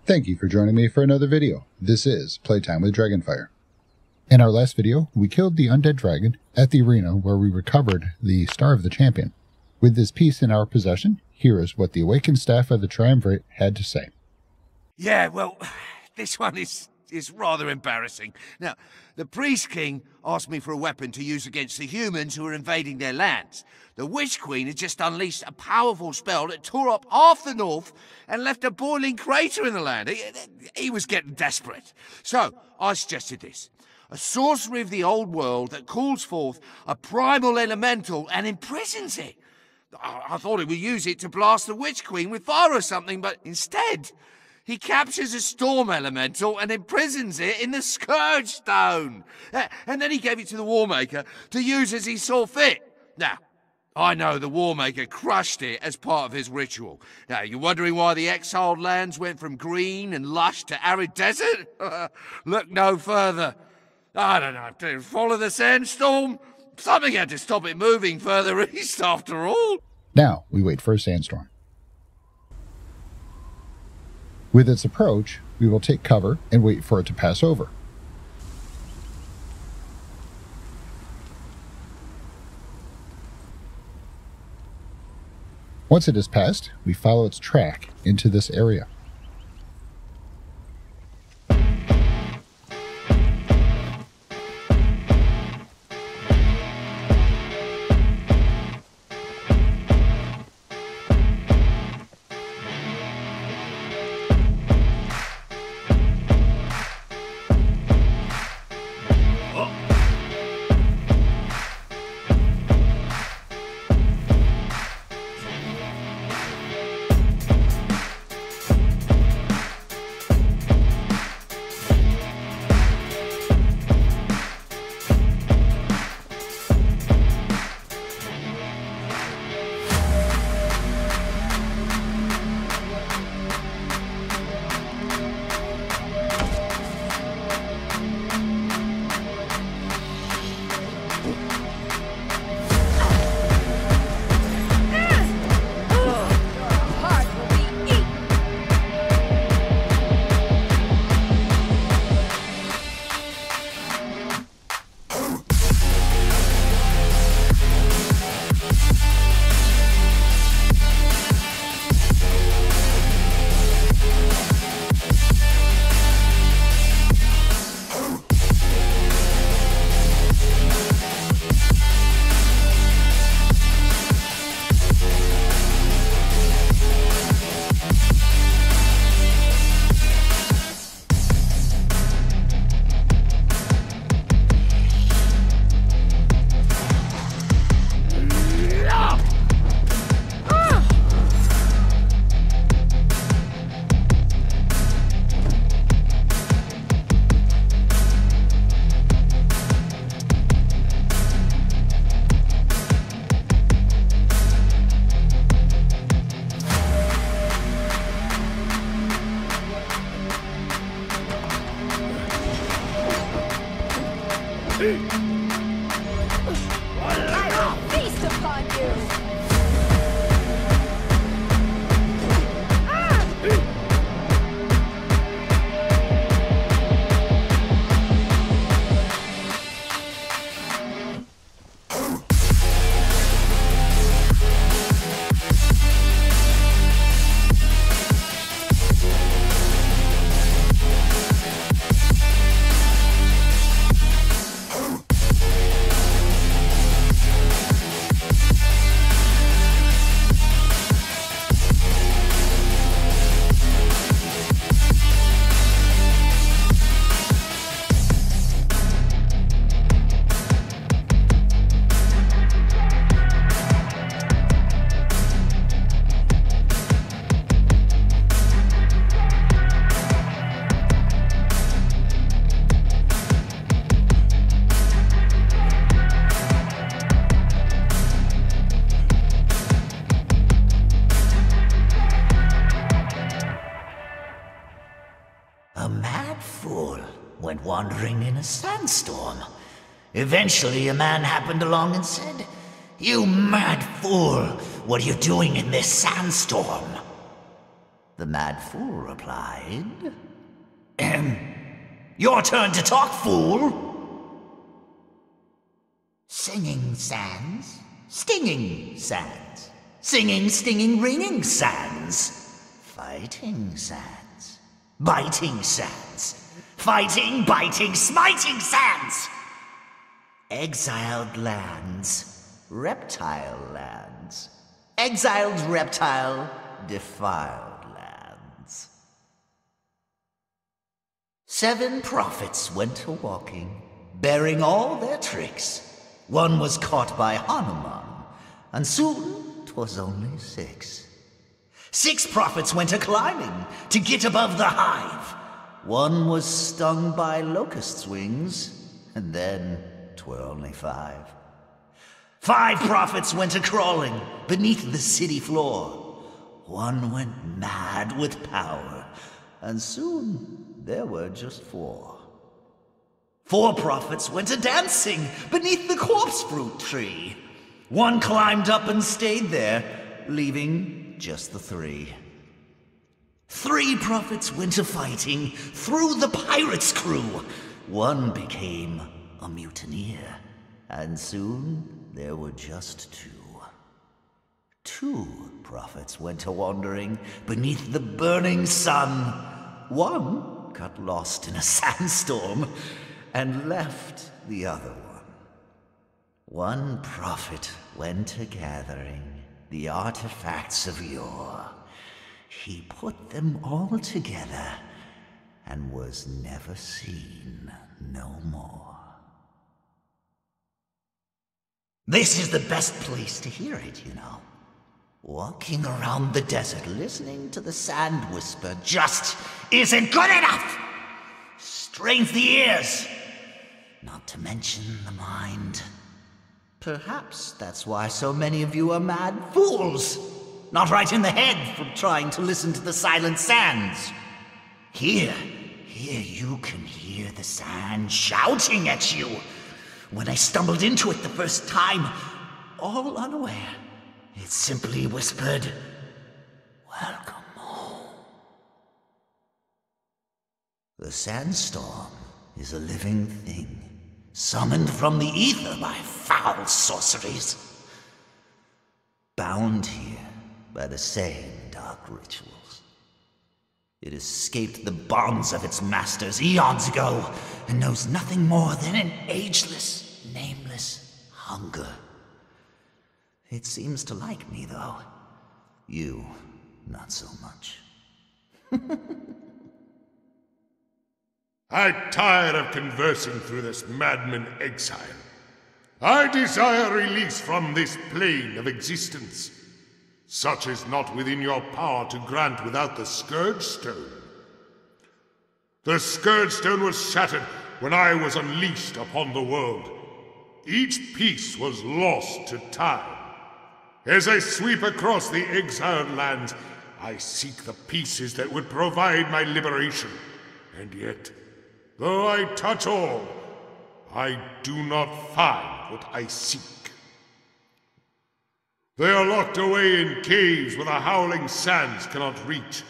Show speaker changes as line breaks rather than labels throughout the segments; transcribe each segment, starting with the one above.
Thank you for joining me for another video. This is Playtime with DragonFire. In our last video, we killed the undead dragon at the arena where we recovered the Star of the Champion. With this piece in our possession, here is what the awakened staff of the Triumvirate had to say.
Yeah, well, this one is rather embarrassing. Now, the Priest King asked me for a weapon to use against the humans who are invading their lands. The Witch Queen had just unleashed a powerful spell that tore up half the north and left a boiling crater in the land. He was getting desperate. So, I suggested this. A sorcery of the old world that calls forth a primal elemental and imprisons it. I thought he would use it to blast the Witch Queen with fire or something, but instead, he captures a storm elemental and imprisons it in the Scourge Stone. And then he gave it to the Warmaker to use as he saw fit. Now, I know the Warmaker crushed it as part of his ritual. Now, you're wondering why the exiled lands went from green and lush to arid desert? Look no further. I don't know, to follow the sandstorm? Something had to stop it moving further east after all.
Now, we wait for a sandstorm. With its approach, we will take cover and wait for it to pass over. Once it has passed, we follow its track into this area.
I will feast upon you!
A mad fool went wandering in a sandstorm. Eventually, a man happened along and said, "You mad fool, what are you doing in this sandstorm?" The mad fool replied. Your turn to talk, fool! Singing sands, stinging sands, singing, stinging, ringing sands, fighting sands, biting sands, fighting, biting, smiting sands, exiled lands, reptile lands, exiled reptile, defiled lands. 7 prophets went a-walking, bearing all their tricks. One was caught by Hanuman, and soon 'twas only 6. 6 prophets went a-climbing to get above the hive. One was stung by locusts' wings, and then 'twere only 5. 5 prophets went a-crawling beneath the city floor. One went mad with power, and soon there were just 4. 4 prophets went a-dancing beneath the corpse fruit tree. One climbed up and stayed there, leaving just the 3. 3 prophets went a-fighting through the pirates' crew. One became a mutineer, and soon there were just 2. 2 prophets went a-wandering beneath the burning sun. One got lost in a sandstorm and left the other one. 1 prophet went a-gathering the artifacts of yore. He put them all together and was never seen no more. This is the best place to hear it, you know. Walking around the desert listening to the sand whisper just isn't good enough. Strains the ears, not to mention the mind. Perhaps that's why so many of you are mad fools, not right in the head from trying to listen to the silent sands. Here you can hear the sand shouting at you. When I stumbled into it the first time, all unaware, it simply whispered, "Welcome home." The sandstorm is a living thing, summoned from the ether by foul sorceries. Bound here by the same dark rituals. It escaped the bonds of its masters eons ago, and knows nothing more than an ageless, nameless hunger. It seems to like me, though. You, not so much.
I'm tired of conversing through this madman exile. I desire release from this plane of existence. Such is not within your power to grant without the Scourge Stone. The Scourge Stone was shattered when I was unleashed upon the world. Each piece was lost to time. As I sweep across the exiled lands, I seek the pieces that would provide my liberation. And yet, though I touch all, I do not find what I seek. They are locked away in caves where the howling sands cannot reach.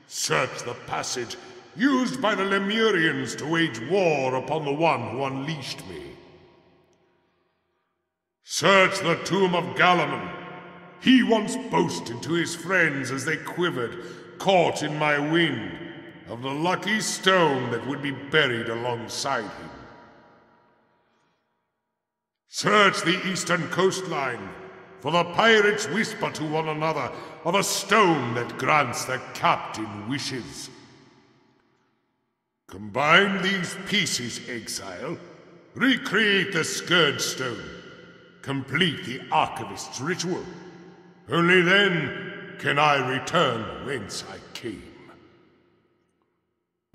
Search the passage used by the Lemurians to wage war upon the one who unleashed me. Search the tomb of Galamon. He once boasted to his friends as they quivered, caught in my wind, of the lucky stone that would be buried alongside him. Search the eastern coastline, for the pirates whisper to one another of a stone that grants their captain wishes. Combine these pieces, Exile. Recreate the Scourge Stone. Complete the Archivist's ritual. Only then can I return whence I came.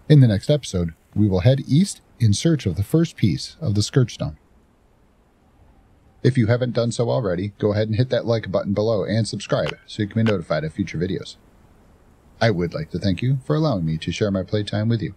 In the next episode, we will head east in search of the first piece of the Scourge Stone. If you haven't done so already, go ahead and hit that like button below and subscribe so you can be notified of future videos. I would like to thank you for allowing me to share my playtime with you.